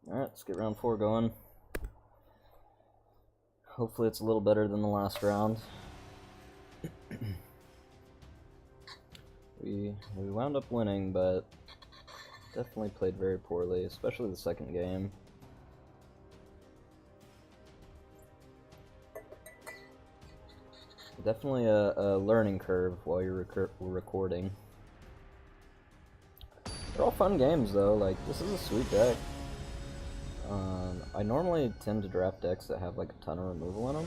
Alright, let's get round 4 going. Hopefully it's a little better than the last round. we wound up winning, but definitely played very poorly, especially the second game. Definitely a learning curve while you're recording. They're all fun games though, like this is a sweet deck. I normally tend to draft decks that have like a ton of removal in them.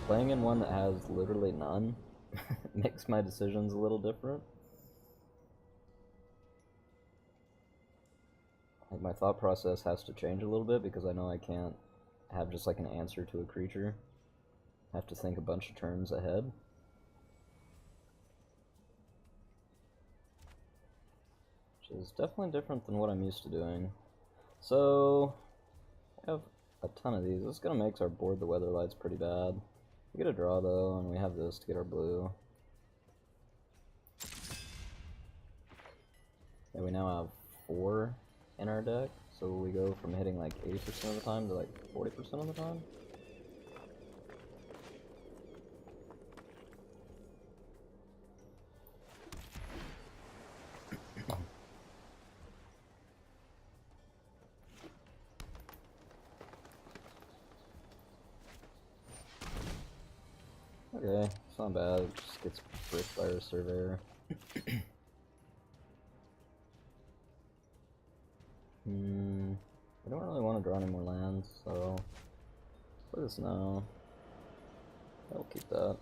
Playing in one that has literally none makes my decisions a little different. Like my thought process has to change a little bit because I know I can't have just like an answer to a creature. I have to think a bunch of turns ahead. Which is definitely different than what I'm used to doing. So, we have a ton of these. This is going to make our board the Weatherlight's pretty bad. We get a draw though, and we have this to get our blue. And we now have 4 in our deck, so we go from hitting like 80% of the time to like 40% of the time. Okay, it's not bad, it just gets bricked by our Surveyor. I don't really want to draw any more lands, so play this now. I'll keep that.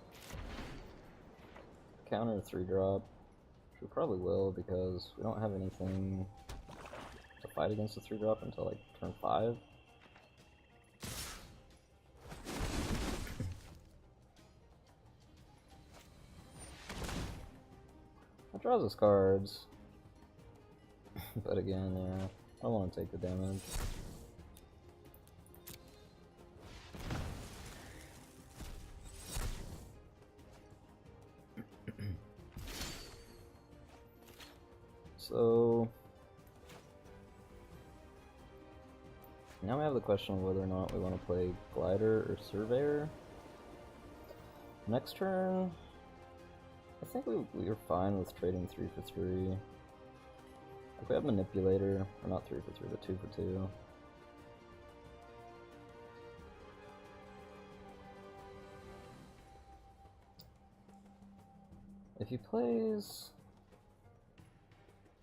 Counter 3-drop, which we probably will because we don't have anything to fight against the 3-drop until like turn 5. It draws us cards, but again, yeah, I don't want to take the damage. So now we have the question of whether or not we want to play Glider or Surveyor. Next turn, I think we are fine with trading 3 for 3. If we have Manipulator, or not 3 for 3, but 2 for 2. If he plays...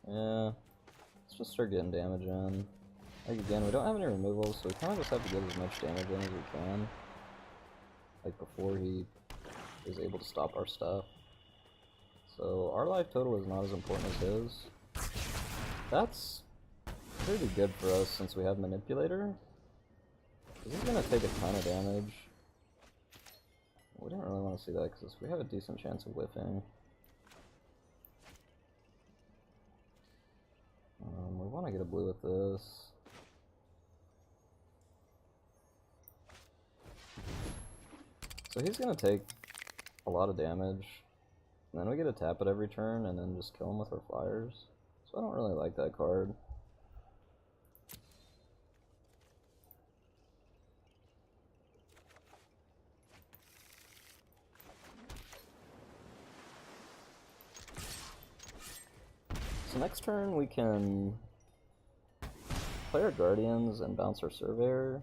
yeah, let's just start getting damage in. Like again, we don't have any removals, so we kind of just have to get as much damage in as we can. Like before he is able to stop our stuff. So our life total is not as important as his. That's pretty good for us since we have Manipulator. He's gonna take a ton of damage. We didn't really want to see that because we have a decent chance of whiffing. We want to get a blue with this. So he's gonna take a lot of damage. And then we get to tap it every turn and then just kill him with our flyers. So I don't really like that card. So next turn we can play our Guardians and bounce our Surveyor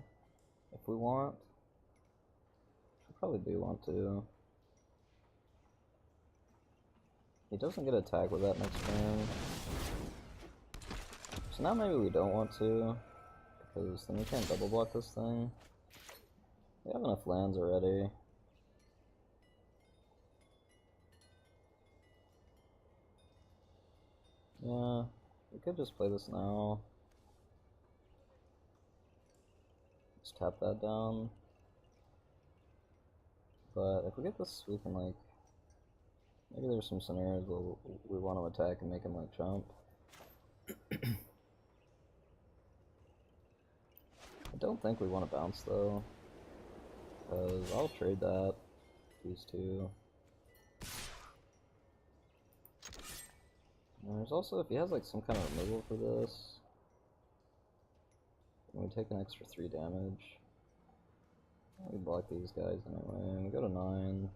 if we want. We probably do want to. He doesn't get attacked with that next turn. So now maybe we don't want to, because then we can't double block this thing. We have enough lands already. Yeah, we could just play this now. Just tap that down. But if we get this, we can like... maybe there's some scenarios where we want to attack and make him like jump. I don't think we want to bounce though, because I'll trade that, these two. And there's also, if he has like some kind of removal for this, we take an extra 3 damage. We block these guys anyway. We go to 9.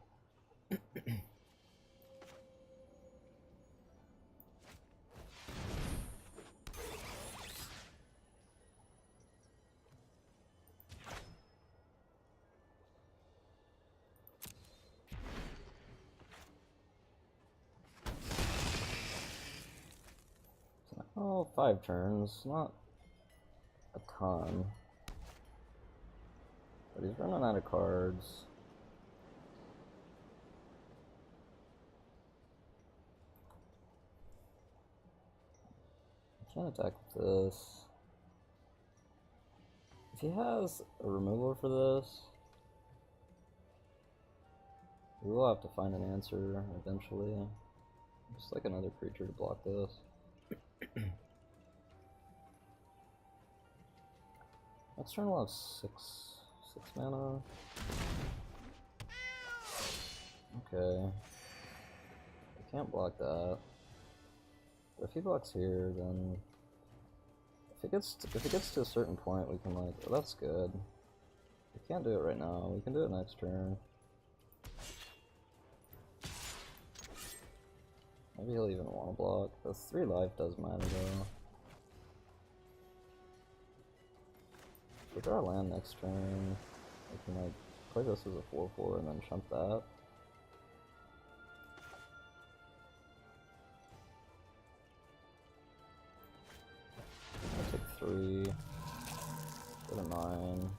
Oh, 5 turns, not a ton. But he's running out of cards. I can't attack with this. If he has a removal for this, we will have to find an answer eventually. Just like another creature to block this. Next turn we'll have 6 mana. Okay. I can't block that. But if he blocks here, then if it gets to a certain point, we can like, oh, that's good. We can't do it right now. We can do it next turn. Maybe he'll even want to block. The 3 life does matter though. If we draw a land next turn, we can like play this as a 4/4 and then chump that. I'll take 3. Go to 9.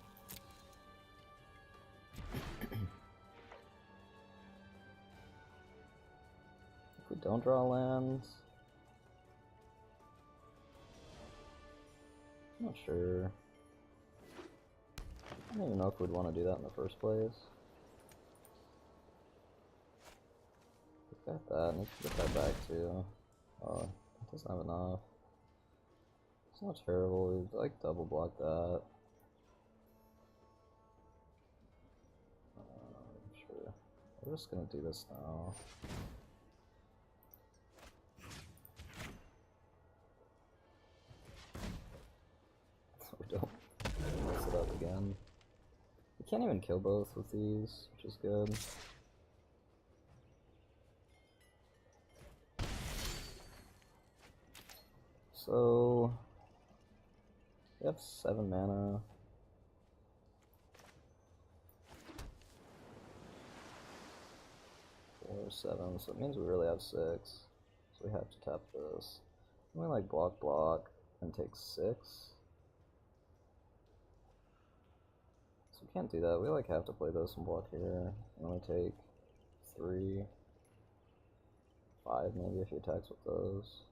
If we don't draw lands, I'm not sure. I don't even know if we'd want to do that in the first place. We got that, and we can get that back too. Oh, it doesn't have enough. It's not terrible, we'd like double block that. Sure. We're just gonna do this now. So we don't mess it up again. We can't even kill both with these, which is good. So we have 7 mana. Or 7, so it means we really have 6. So we have to tap this. And we like block and take 6. So we can't do that. We like have to play this and block here. And then we take 3, 5 maybe if he attacks with those.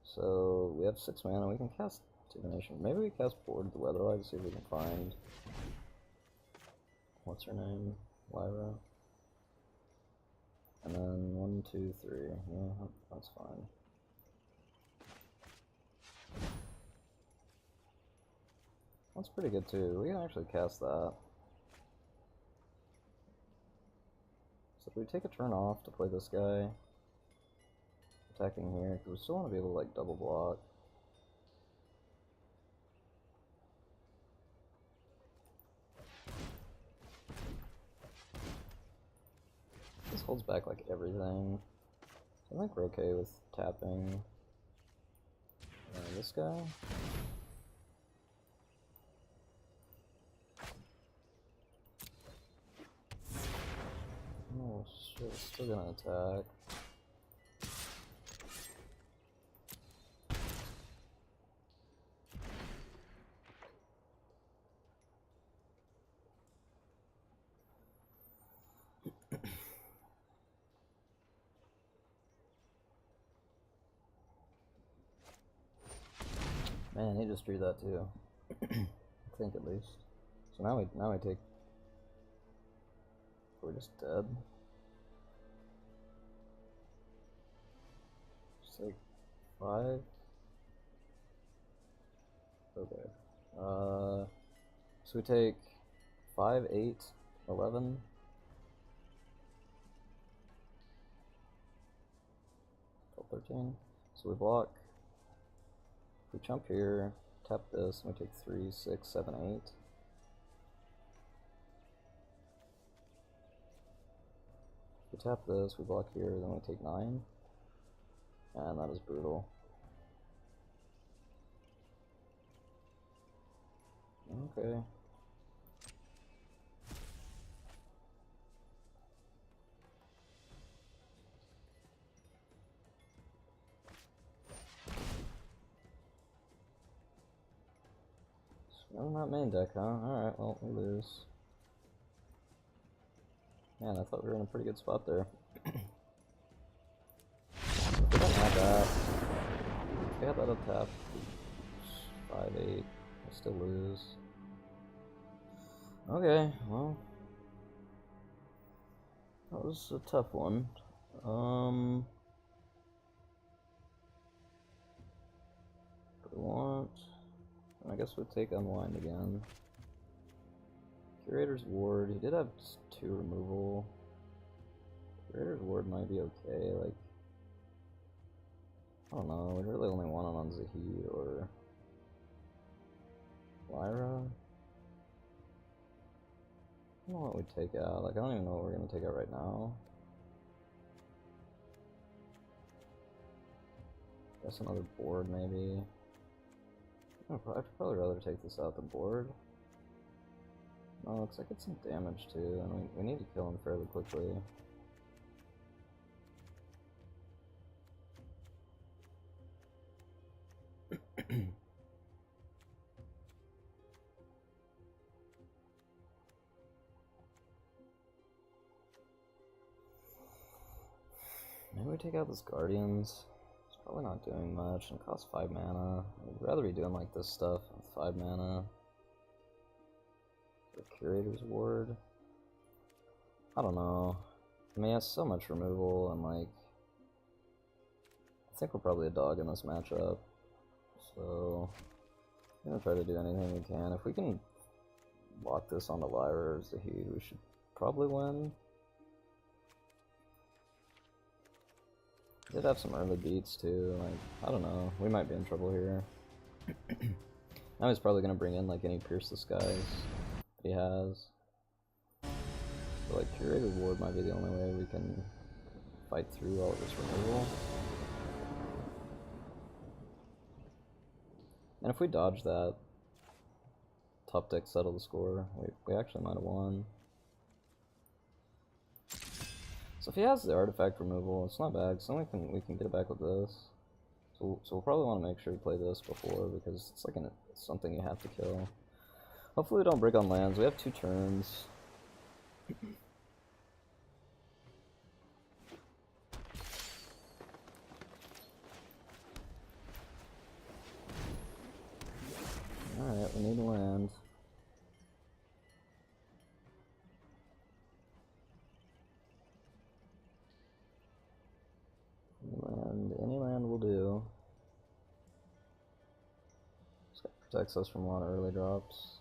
So we have 6 mana. We can cast Divination. Maybe we cast Board the Weatherlight to see if we can find, what's her name? Lyra. And then 1, 2, 3. Yeah, that's fine. That's pretty good too. We can actually cast that. So if we take a turn off to play this guy, attacking here, because we still want to be able to like double block. This holds back like everything. So I think we're okay with tapping this guy. Oh shit, still gonna attack. Man, he just drew that too. I think at least. So now we take. We're just dead. Just take 5. Okay. So we take 5, 8, 11. So we block. If we jump here, tap this, and we take 3, 6, 7, 8. We tap this, we block here, then we take 9. And that is brutal. Okay. No, not main deck, huh? Alright, well, we lose. Man, I thought we were in a pretty good spot there. If we don't have that, if we had that up tap, 5, 8, we still lose. Okay, well, that was a tough one. We want, I guess we'll take Unwind again. Curator's Ward, he did have 2 removal. Curator's Ward might be okay, like, I don't know, we really only want it on Zahid or Lyra. I don't know what we'd take out, like, I don't even know what we're gonna take out right now. Guess another board, maybe. I'd probably rather take this out than board. No, looks like it's some damage too, and we need to kill him fairly quickly. Maybe we take out this Guardians. It's probably not doing much and costs 5 mana. I'd rather be doing like this stuff with 5 mana. The Curator's Ward. I don't know. I mean, he has so much removal, and like, I think we're probably a dog in this matchup. So, I'm gonna try to do anything we can. If we can lock this onto Lyra or Zahid, we should probably win. Did have some early beats too, like, I don't know, we might be in trouble here. Now he's probably gonna bring in like any Pierce the Skies that he has. So like Curator's Ward might be the only way we can fight through all of this removal. And if we dodge that, top deck settle the score, we actually might have won. So if he has the artifact removal, it's not bad, so then we can get it back with this. So we'll probably want to make sure we play this before, because it's like something you have to kill. Hopefully we don't break on lands. We have 2 turns. Alright, we need to land. Any land will do. This guy protects us from a lot of early drops.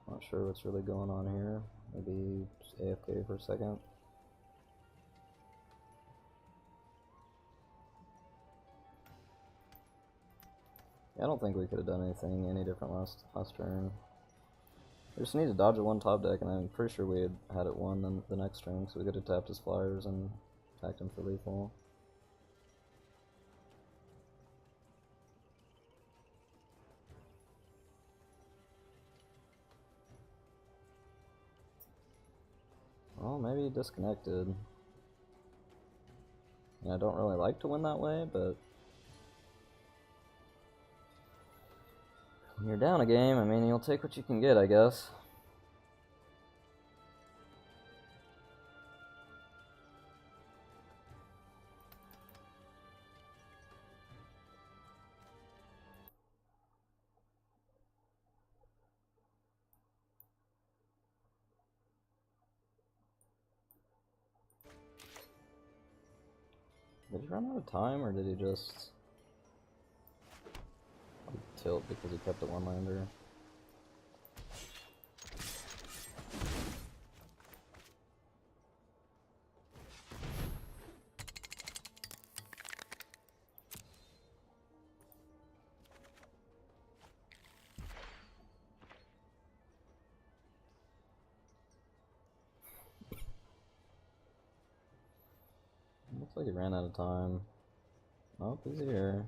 Not sure what's really going on here. Maybe just AFK for a second. Yeah, I don't think we could have done anything any different last turn. We just need to dodge at 1 top deck, and I'm pretty sure we had it won then the next turn, so we could have tapped his flyers and attacked him for lethal. Well, maybe he disconnected. Yeah, I don't really like to win that way, but when you're down a game, I mean, you'll take what you can get, I guess. Did he run out of time, or did he just tilt because he kept a 1-lander? Looks like he ran out of time. Nope, he's here.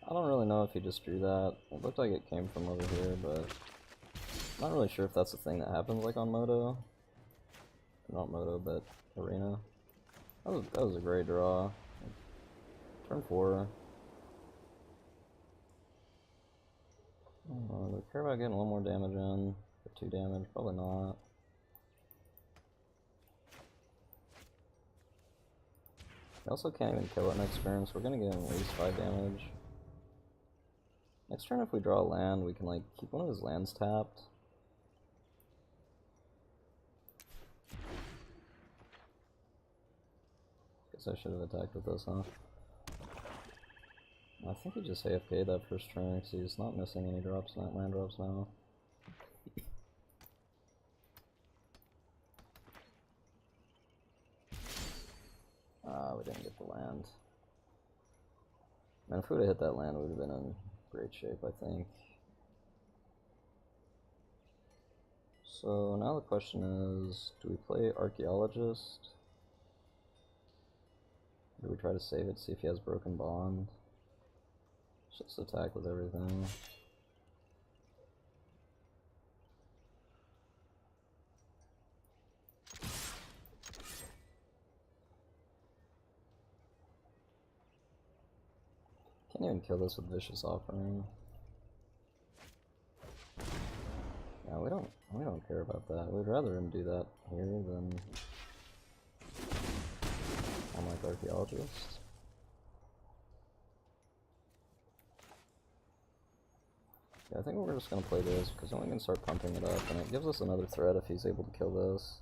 I don't really know if he just drew that. It looked like it came from over here, but I'm not really sure if that's a thing that happens like on Moto. Not Moto, but Arena. That was a great draw. Turn 4. Do we care about getting one more damage in? Or 2 damage? Probably not. We also can't even kill it next turn, so we're gonna get at least 5 damage. Next turn, if we draw a land, we can like keep one of his lands tapped. Guess I should have attacked with this, huh? I think he just AFK'd that first turn, because he's not missing any drops, not land drops now. We didn't get the land. Man, if we would have hit that land, we would have been in great shape, I think. So now the question is, do we play Archaeologist? Or do we try to save it, see if he has Broken Bond? Just attack with everything. Can't even kill this with Vicious Offering. Yeah, we don't care about that. We'd rather him do that here than on like Archaeologist. Yeah, I think we're just gonna play this because then we can start pumping it up, and it gives us another threat if he's able to kill this.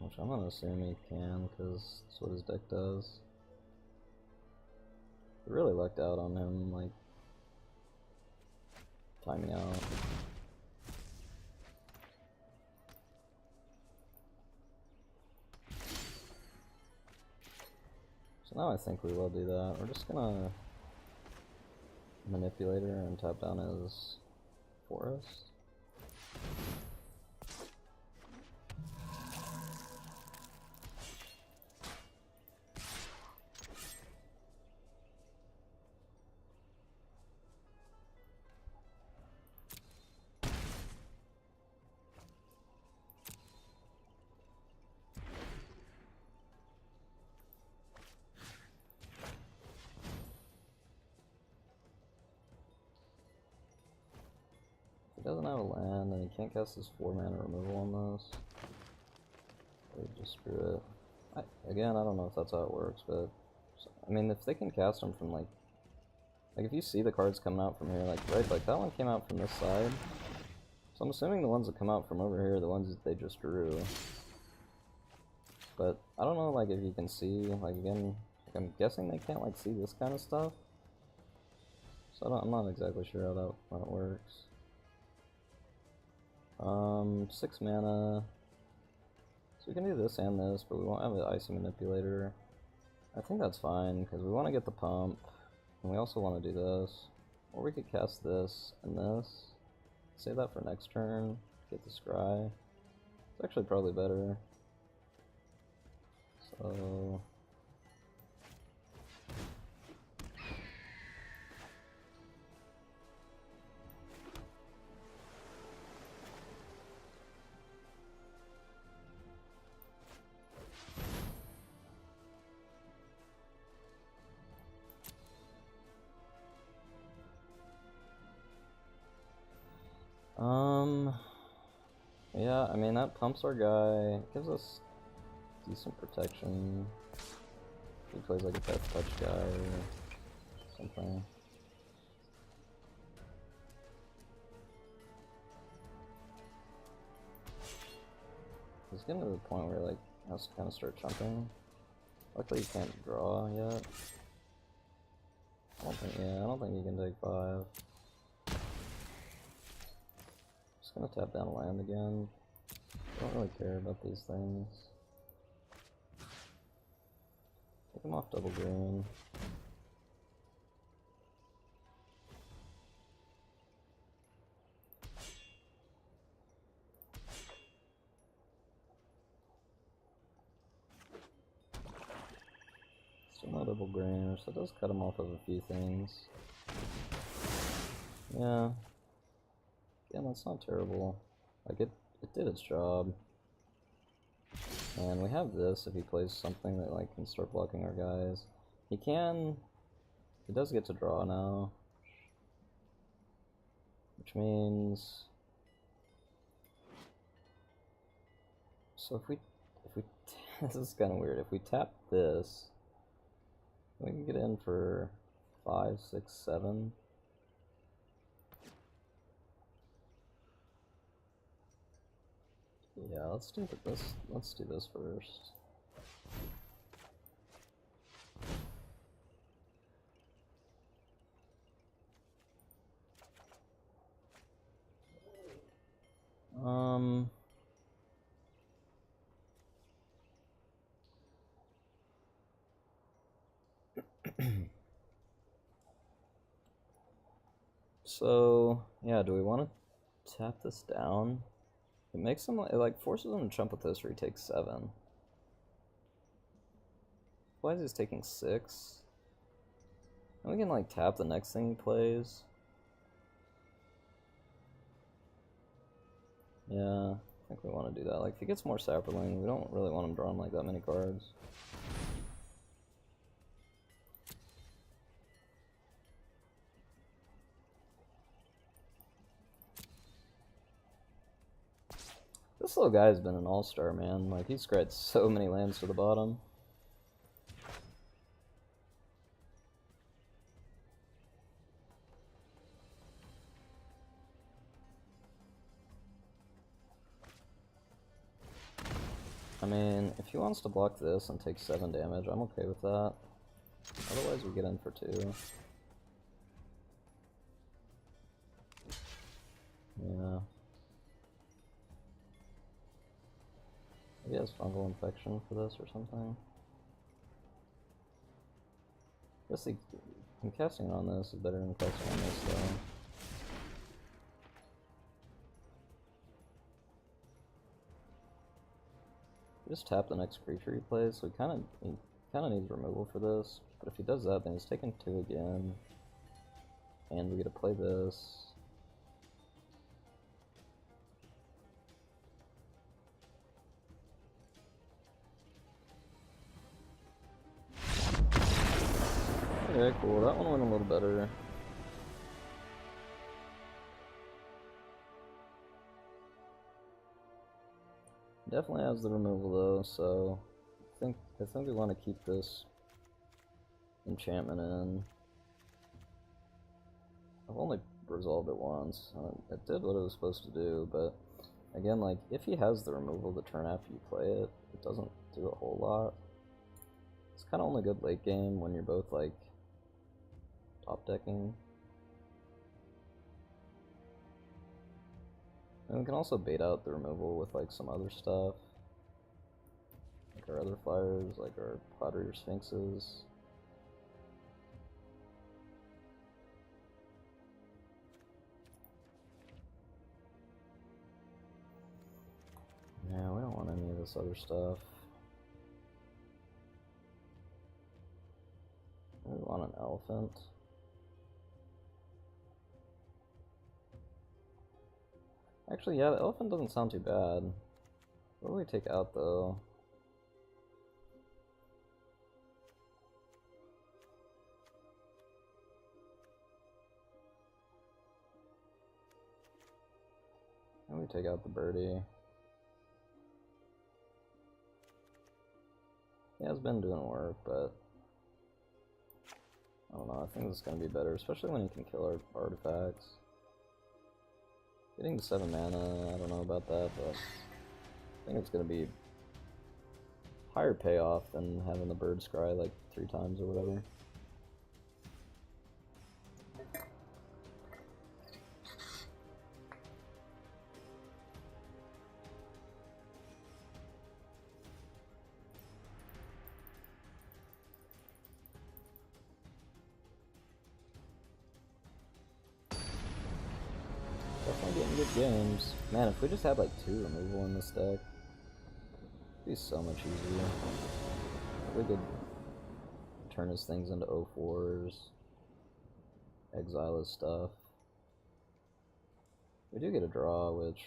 Which I'm gonna assume he can, because that's what his deck does. We really lucked out on him, like, timing out. So now I think we will do that. We're just gonna Manipulator and tap down his forest. He doesn't have a land, and he can't cast his 4-mana removal on this. So we just screw it. Again, I don't know if that's how it works, but I mean, if they can cast them from like if you see the cards coming out from here, like that one came out from this side. So I'm assuming the ones that come out from over here are the ones that they just drew. But I don't know, like if you can see, like again, like I'm guessing they can't like see this kind of stuff. So I'm not exactly sure how that works. 6 mana. So we can do this and this, but we won't have an Icy Manipulator. I think that's fine, because we want to get the pump, and we also want to do this. Or we could cast this and this. Save that for next turn, get the Scry. It's actually probably better. So... yeah, I mean, that pumps our guy, gives us decent protection. He plays like a Death Touch guy or something. He's getting to the point where like he has to kind of start chumping. Luckily, he can't draw yet. I don't think he can take 5. Just gonna tap down land again. Don't really care about these things. Take him off double green. No double grainer, so it does cut him off of a few things. Yeah. Yeah, that's not terrible. Like, it did its job. And we have this if he plays something that, like, can start blocking our guys. He does get to draw now. Which means... So if we this is kind of weird. If we tap this, we can get in for 5, 6, 7. Yeah, let's do this. Let's do this first. So yeah, do we want to tap this down? It makes him, it like forces him to jump with this, or he takes 7. Why is he taking 6? And we can like tap the next thing he plays. Yeah, I think we want to do that. Like if he gets more Saproling, we don't really want him drawing like that many cards. This little guy's been an all-star, man. Like, he's scratched so many lands to the bottom. I mean, if he wants to block this and take 7 damage, I'm okay with that. Otherwise, we get in for 2. Yeah. Maybe he has fungal infection for this or something. I guess casting it on this is better than casting on this, though. We just tap the next creature he plays, so he kind of needs removal for this. But if he does that, then he's taking 2 again, and we get to play this. Okay, cool. That one went a little better. Definitely has the removal though, so I think we want to keep this enchantment in. I've only resolved it once. It did what it was supposed to do, but again, like if he has the removal the turn after you play it, it doesn't do a whole lot. It's kind of only good late game when you're both like top decking. And we can also bait out the removal with like some other stuff. Like our other flyers, like our Pottery or Sphinxes. Yeah, we don't want any of this other stuff. We want an elephant. Actually, yeah, the elephant doesn't sound too bad. What do we take out, though? And we take out the birdie. Yeah, it's been doing work, but I don't know, I think this is going to be better, especially when you can kill our artifacts. Getting to 7 mana, I don't know about that, but I think it's going to be higher payoff than having the bird scry like 3 times or whatever. Definitely getting good games. Man, if we just had like 2 removal in this deck, it'd be so much easier. We could turn his things into 0-4s, exile his stuff. We do get a draw, which,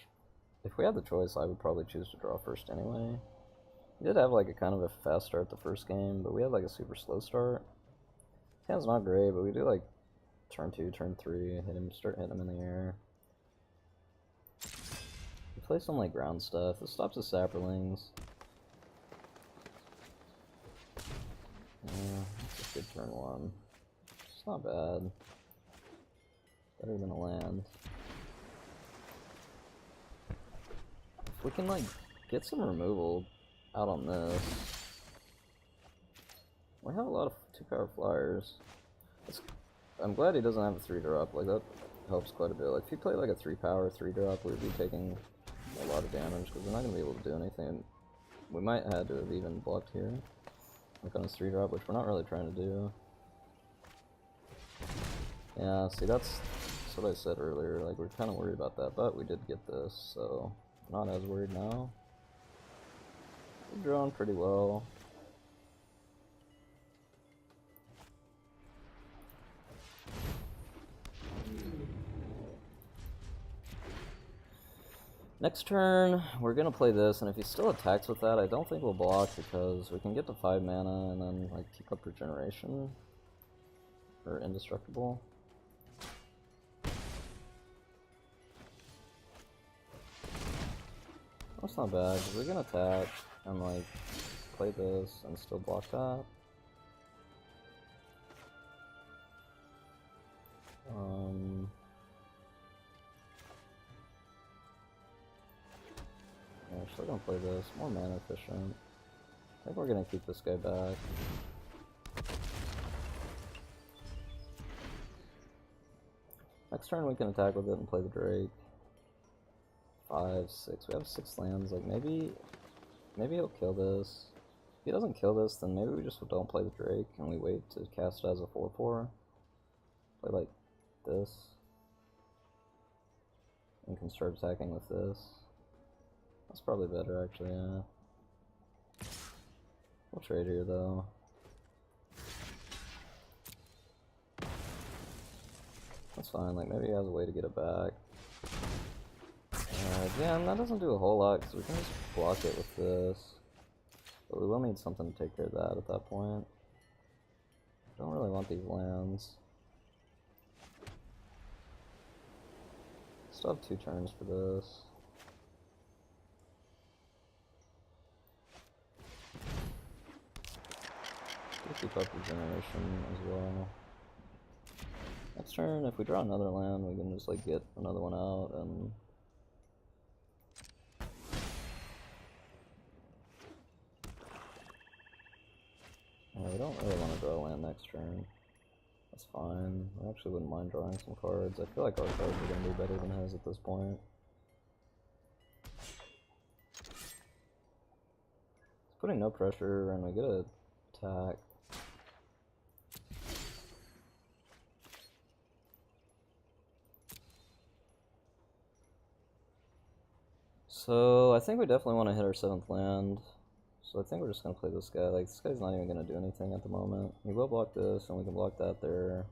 if we had the choice, I would probably choose to draw first anyway. We did have like a kind of a fast start the first game, but we had like a super slow start. His hand's not great, but we do like turn 2, turn 3, start hitting him in the air. We play some like ground stuff. This stops his saprolings. Yeah, that's a good turn 1. It's not bad. Better than a land. If we can like get some removal out on this. We have a lot of 2-power flyers. I'm glad he doesn't have a 3-drop, like that helps quite a bit. Like if he played like a 3-power 3-drop, we'd be taking a lot of damage because we're not going to be able to do anything. We might have to have even blocked here, like on his 3-drop, which we're not really trying to do. Yeah, see that's what I said earlier, like we're kind of worried about that, but we did get this, so not as worried now. We're drawing pretty well. Next turn, we're gonna play this, and if he still attacks with that, I don't think we'll block because we can get to 5 mana and then like keep up regeneration or indestructible. That's not bad because we can attack and like play this and still block that. Yeah, we're still gonna play this. More mana efficient. I think we're gonna keep this guy back. Next turn we can attack with it and play the Drake. 5, 6. We have 6 lands. Like maybe he'll kill this. If he doesn't kill this, then maybe we just don't play the Drake and we wait to cast it as a 4/4. Play like this. And can start attacking with this. That's probably better actually, yeah. We'll trade here though. That's fine, like maybe he has a way to get it back. Again, that doesn't do a whole lot because we can just block it with this. But we will need something to take care of that at that point. Don't really want these lands. Still have 2 turns for this. We'll keep up regeneration as well. Next turn, if we draw another land, we can just like get another one out and we don't really want to draw a land next turn. That's fine. I actually wouldn't mind drawing some cards. I feel like our cards are going to be better than his at this point. It's putting no pressure, and we get an attack. So I think we definitely want to hit our 7th land. So I think we're just going to play this guy. Like, this guy's not even going to do anything at the moment. He will block this, and we can block that there.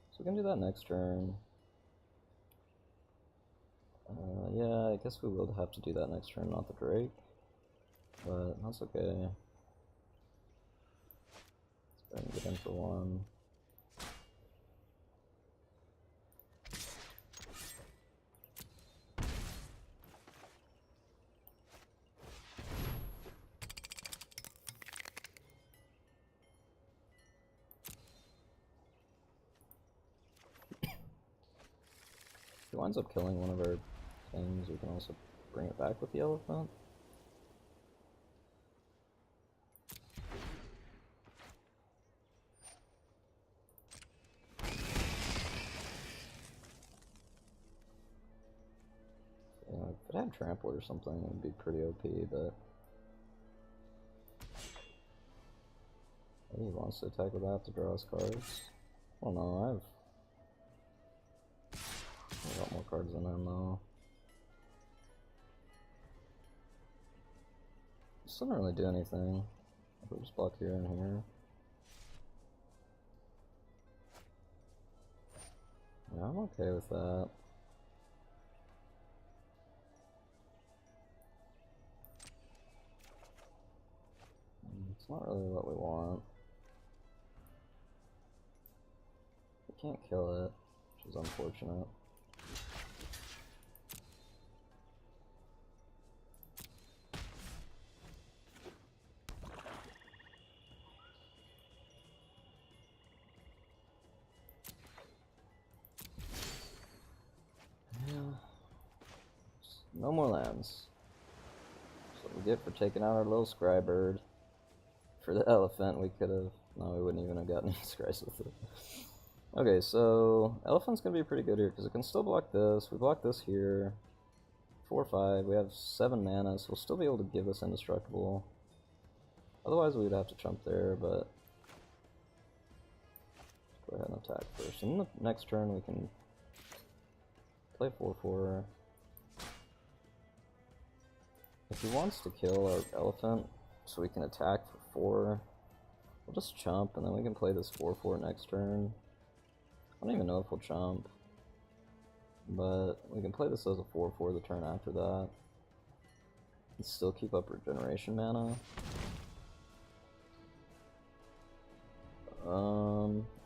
So we can do that next turn. Yeah, I guess we will have to do that next turn, not the Drake. But that's okay. Let's go ahead and get in for 1. If he winds up killing one of our things, we can also bring it back with the elephant. Yeah, if it had trample or something, it would be pretty OP, but maybe he wants to attack with that to draw his cards. I don't know, I got more cards than him though. This doesn't really do anything. If we just block here and here. Yeah, I'm okay with that. It's not really what we want. We can't kill it, which is unfortunate. Yeah. No more lands. That's what we get for taking out our little scry bird. For the elephant, we could have... No, we wouldn't even have gotten any scries with it. Okay, so elephant's gonna be pretty good here because it can still block this. We block this here. 4/5. We have 7 mana, so we'll still be able to give this indestructible. Otherwise, we would have to chump there, but let's go ahead and attack first. And the next turn, we can play 4/4. If he wants to kill our elephant, so we can attack for 4, we'll just chump, and then we can play this 4/4 next turn. I don't even know if we'll chump, but we can play this as a 4/4 the turn after that. And still keep up regeneration mana.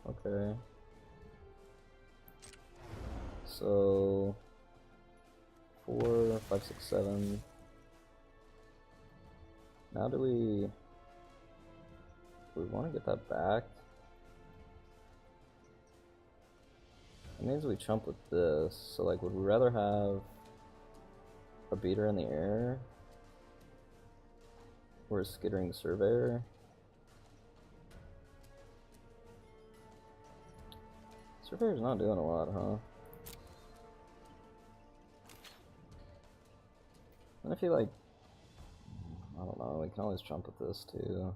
Okay. So 4, 5, 6, 7. Now do we want to get that back? It means we chump with this. So like, would we rather have a beater in the air or a skittering surveyor? Surveyor's not doing a lot, huh? And if you like, I don't know, we can always jump with this too.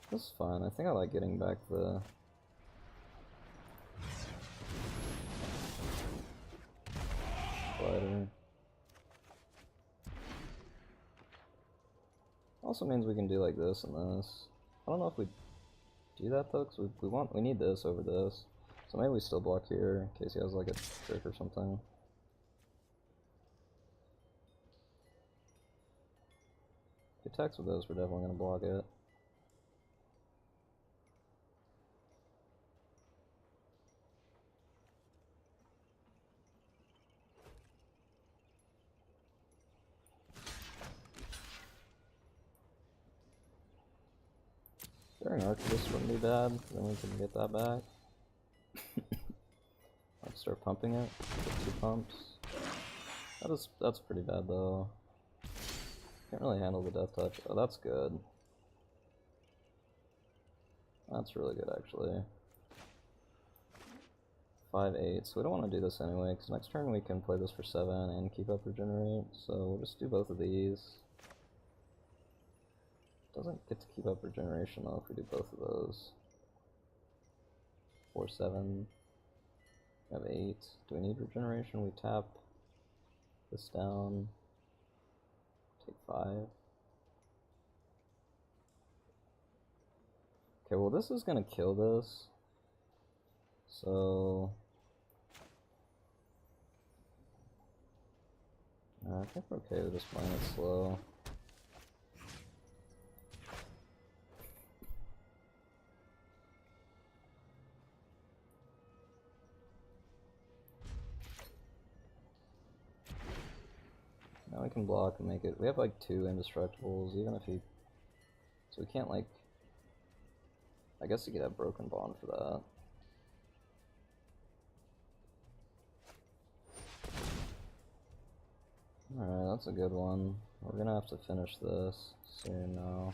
This is fine. I think I like getting back the glider. Also means we can do like this and this. I don't know if we do that though, because we need this over this. So maybe we still block here in case he has like a trick or something. If he attacks with those, we're definitely gonna block it. During Arctis wouldn't be bad, then we can get that back. Like start pumping it, get 2 pumps. That's pretty bad though. Can't really handle the death touch. Oh, that's good. That's really good actually. 5/8, so we don't want to do this anyway, because next turn we can play this for 7 and keep up regenerate, so we'll just do both of these. Doesn't get to keep up regeneration though if we do both of those. 4, 7. We have 8. Do we need regeneration? We tap this down. Take 5. Okay, well this is gonna kill this. So I think we're okay with just playing it slow. Now we can block and make it. We have like 2 indestructibles, even if he. So we can't like. I guess he could have Broken Bond for that. Alright, that's a good one. We're gonna have to finish this soon now.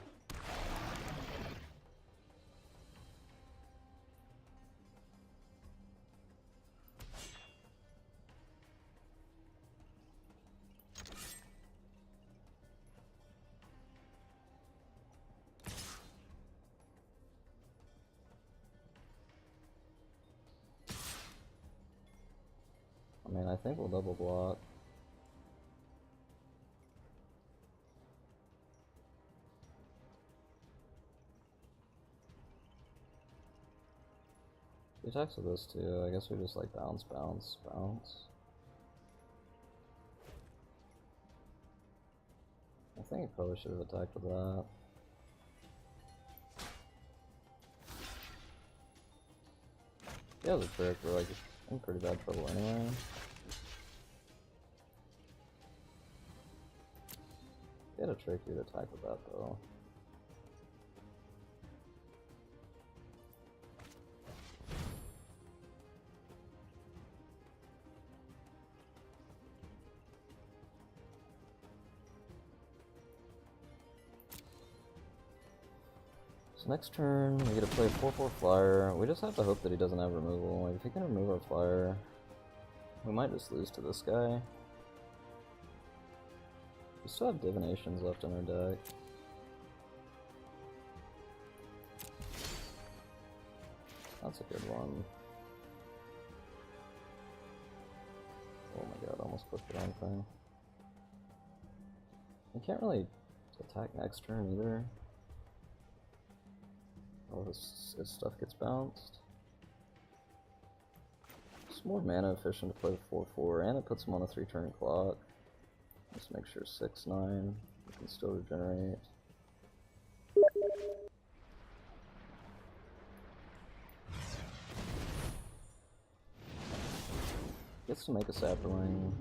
I mean, I think we'll double block. He attacks with this too. I guess we just like bounce, bounce, bounce. I think he probably should have attacked with that. He has a trick, but like, I'm in pretty bad trouble anyway. He had a trick, he'd attack with that though. So next turn, we get to play a 4/4 flyer. We just have to hope that he doesn't have removal. Like, if he can remove our flyer, we might just lose to this guy. We still have divinations left in our deck. That's a good one. Oh my god, almost clicked the wrong thing. We can't really attack next turn either. Oh, his stuff gets bounced. It's more mana efficient to play the 4/4, and it puts him on a 3-turn clock. Just make sure 6/9. We can still regenerate. Gets to make a sapling.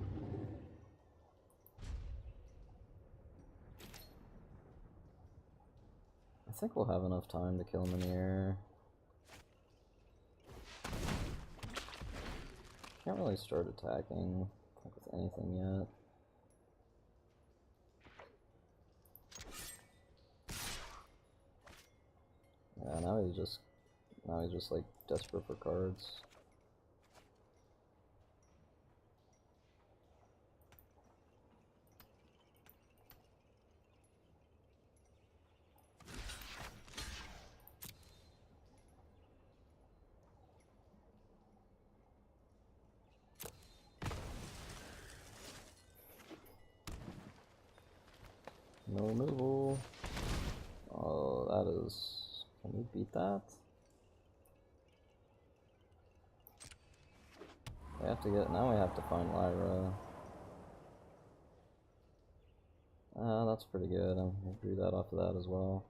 I think we'll have enough time to kill him in the air. Can't really start attacking with anything yet. Yeah, now he's just like desperate for cards. No removal. Oh, that is... Can we beat that? We have to get... Now we have to find Lyra. That's pretty good. I agree that off of that as well.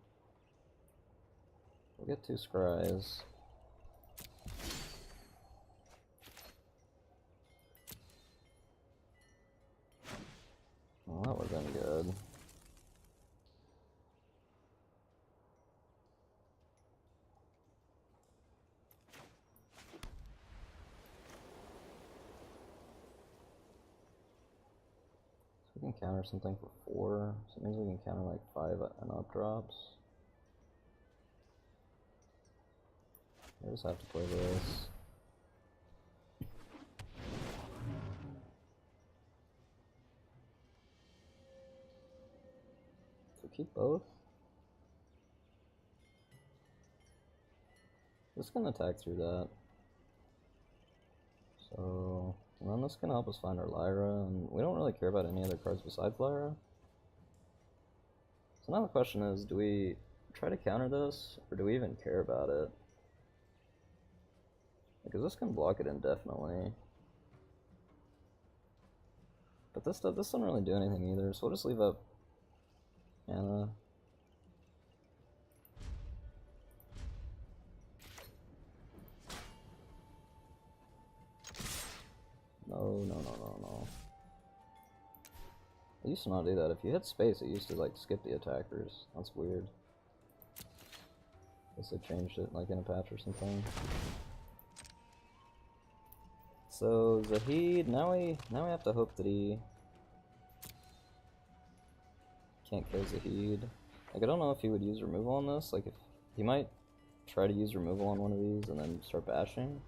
We'll get 2 scries. Well, that would have been good. We can counter something for 4, so it means we can counter like 5 and up drops. I just have to play this. So keep both. This can attack through that. So, and then this can help us find our Lyra, and we don't really care about any other cards besides Lyra. So now the question is, do we try to counter this, or do we even care about it? Because this can block it indefinitely. But this doesn't really do anything either, so we'll just leave up Anna. No. It used to not do that. If you hit space, it used to like skip the attackers. That's weird. Guess they changed it like in a patch or something. So Zahid, now we have to hope that he can't kill Zahid. Like, I don't know if he would use removal on this. Like, if he might try to use removal on one of these and then start bashing.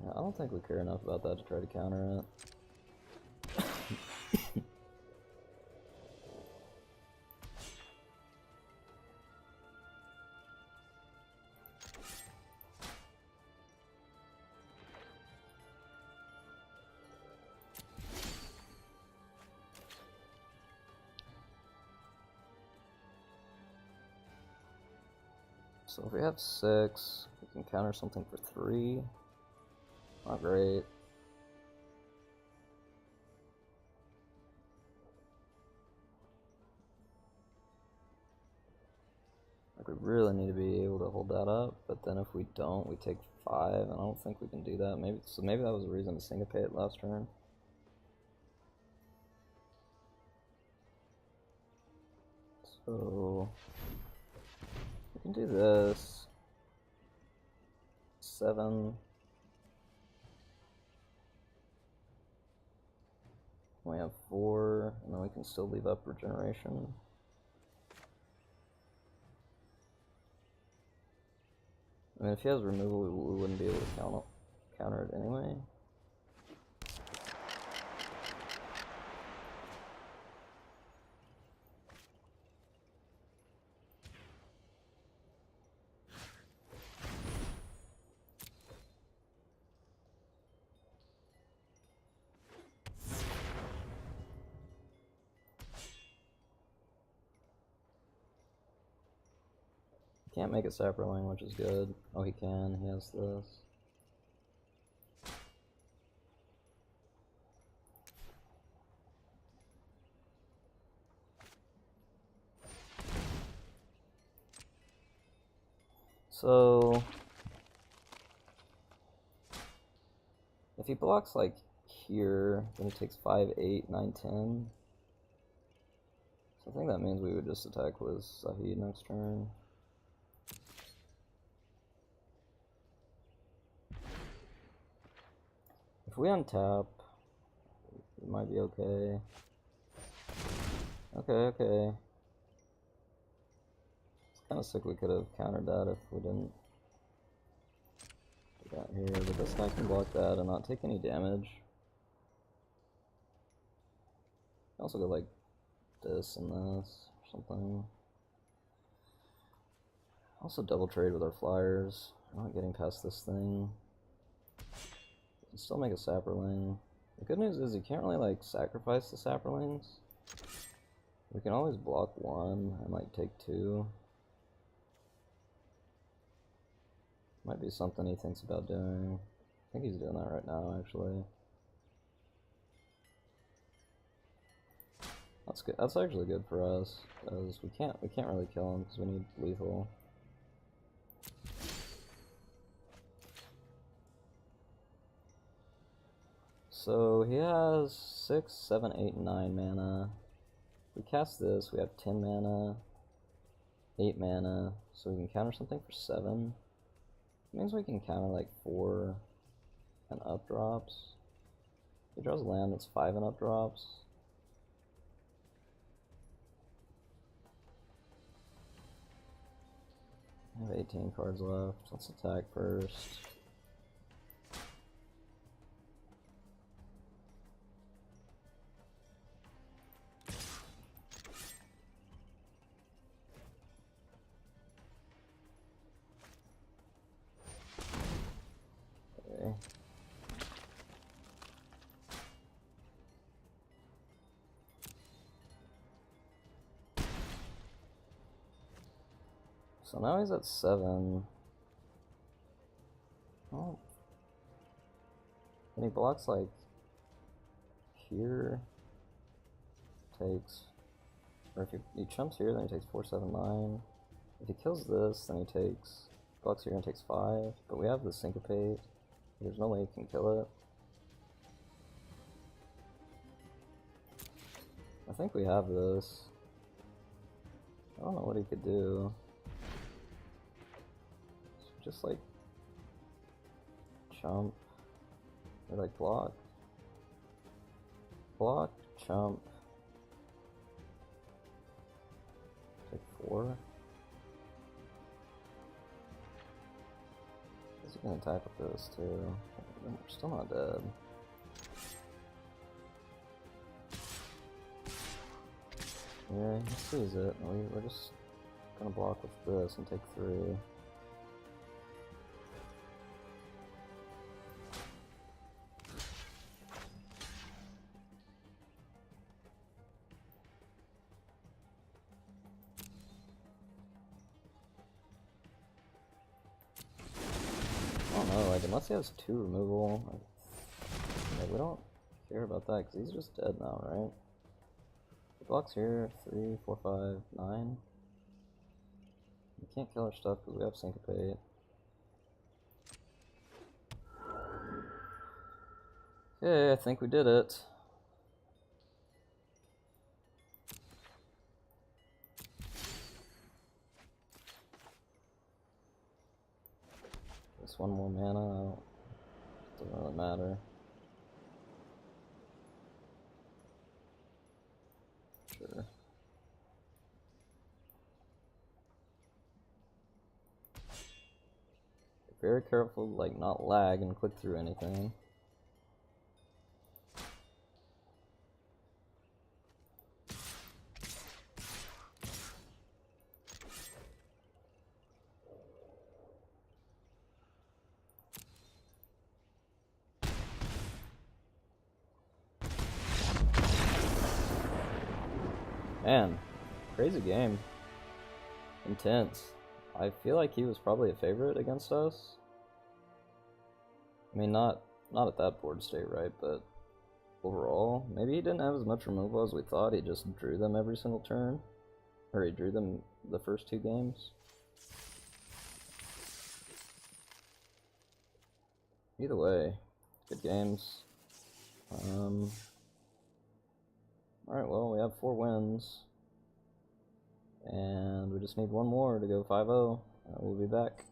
Yeah, I don't think we care enough about that to try to counter it. So if we have 6, we can counter something for 3. Not great. Like, we really need to be able to hold that up, but then if we don't, we take 5, and I don't think we can do that. Maybe that was a reason to syncopate last turn. So we can do this. 7. We have 4, and then we can still leave up regeneration. I mean, if he has removal, we wouldn't be able to counter it anyway. Can't make a sapperling, which is good. Oh, he can. He has this. So if he blocks like here, then he takes 5, 8, 9, 10. So I think that means we would just attack with Sahid next turn. If we untap, it might be okay. Okay. It's kind of sick we could have countered that if we didn't do that here. But this guy can block that and not take any damage. Also go like this and this or something. Also double trade with our flyers. We're not getting past this thing. We can still make a sapperling. The good news is you can't really like sacrifice the sapperlings. We can always block 1 and like take 2. Might be something he thinks about doing. I think he's doing that right now, actually. That's good. That's actually good for us because we can't really kill him because we need lethal. So he has 6, 7, 8, 9 mana. If we cast this, we have 10 mana, 8 mana, so we can counter something for 7. It means we can counter like 4 and up drops. If he draws land, it's 5 and up drops. I have 18 cards left. Let's attack first. Okay. So now he's at 7. Oh. And he blocks like here. Takes, or if he chumps here, then he takes 4, 7, 9. If he kills this, then he blocks here and takes 5. But we have the syncopate. There's no way he can kill it. I think we have this. I don't know what he could do. Just like chump, or like block, chump, take 4. He's gonna attack with this too. We're still not dead. Yeah, he sees it. We're just gonna block with this and take 3. lag, unless he has 2 removal. Yeah, we don't care about that, because he's just dead now, right? He blocks here, 3, 4, 5, 9. We can't kill our stuff because we have Syncopate. Okay, I think we did it. Just one more mana. Doesn't really matter. Sure. Be very careful, like, not lag and click through anything. Man, crazy game. Intense. I feel like he was probably a favorite against us. I mean, not at that board state, right? But overall, maybe he didn't have as much removal as we thought. He just drew them every single turn. Or he drew them the first 2 games. Either way, good games. Alright, well, we have 4 wins. And we just need one more to go 5-0. And we'll be back.